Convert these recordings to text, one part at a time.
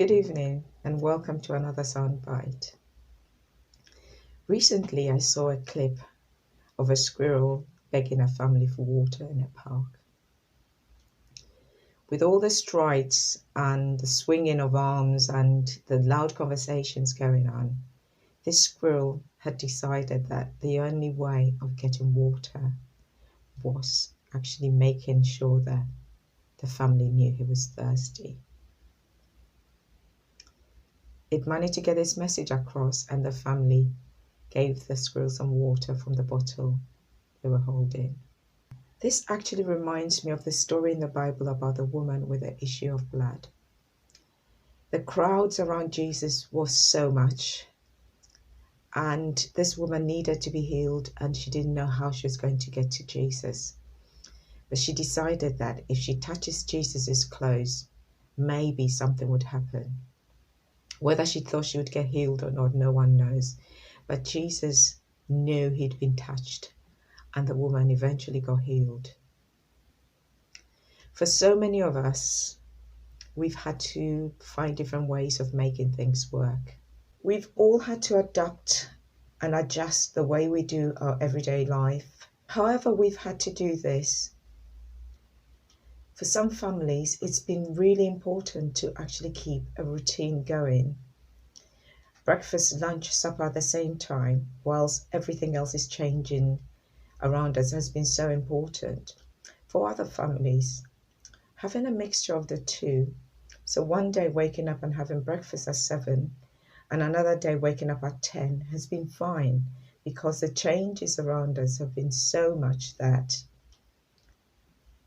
Good evening and welcome to another Soundbite. Recently I saw a clip of a squirrel begging a family for water in a park. With all the strides and the swinging of arms and the loud conversations going on, this squirrel had decided that the only way of getting water was actually making sure that the family knew he was thirsty. It managed to get his message across, and the family gave the squirrel some water from the bottle they were holding. This actually reminds me of the story in the Bible about the woman with the issue of blood. The crowds around Jesus was so much, and this woman needed to be healed, and she didn't know how she was going to get to Jesus. But she decided that if she touches Jesus's clothes, maybe something would happen. Whether she thought she would get healed or not, no one knows. But Jesus knew he'd been touched, and the woman eventually got healed. For so many of us, we've had to find different ways of making things work. We've all had to adapt and adjust the way we do our everyday life. However, we've had to do this. For some families, it's been really important to actually keep a routine going. Breakfast, lunch, supper at the same time, whilst everything else is changing around us, has been so important. For other families, having a mixture of the two, so one day waking up and having breakfast at 7 and another day waking up at 10 has been fine, because the changes around us have been so much that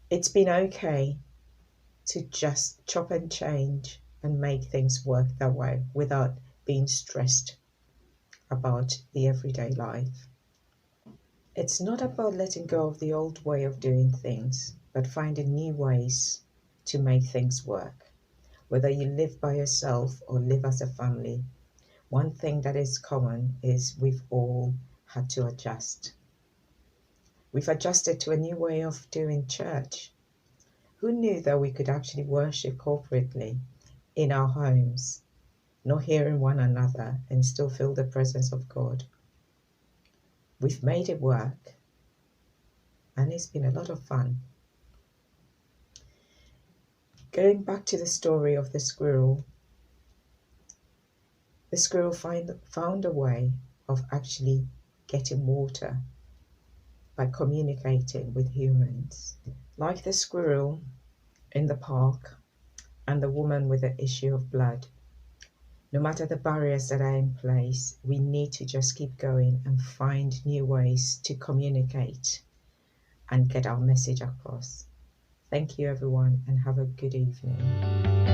it's been okay to just chop and change and make things work that way without being stressed about the everyday life. It's not about letting go of the old way of doing things, but finding new ways to make things work. Whether you live by yourself or live as a family, one thing that is common is we've all had to adjust. We've adjusted to a new way of doing church. Who knew that we could actually worship corporately in our homes, not hearing one another, and still feel the presence of God? We've made it work, and it's been a lot of fun. Going back to the story of the squirrel found a way of actually getting water by communicating with humans. Like the squirrel in the park and the woman with the issue of blood, no matter the barriers that are in place, we need to just keep going and find new ways to communicate and get our message across. Thank you, everyone, and have a good evening.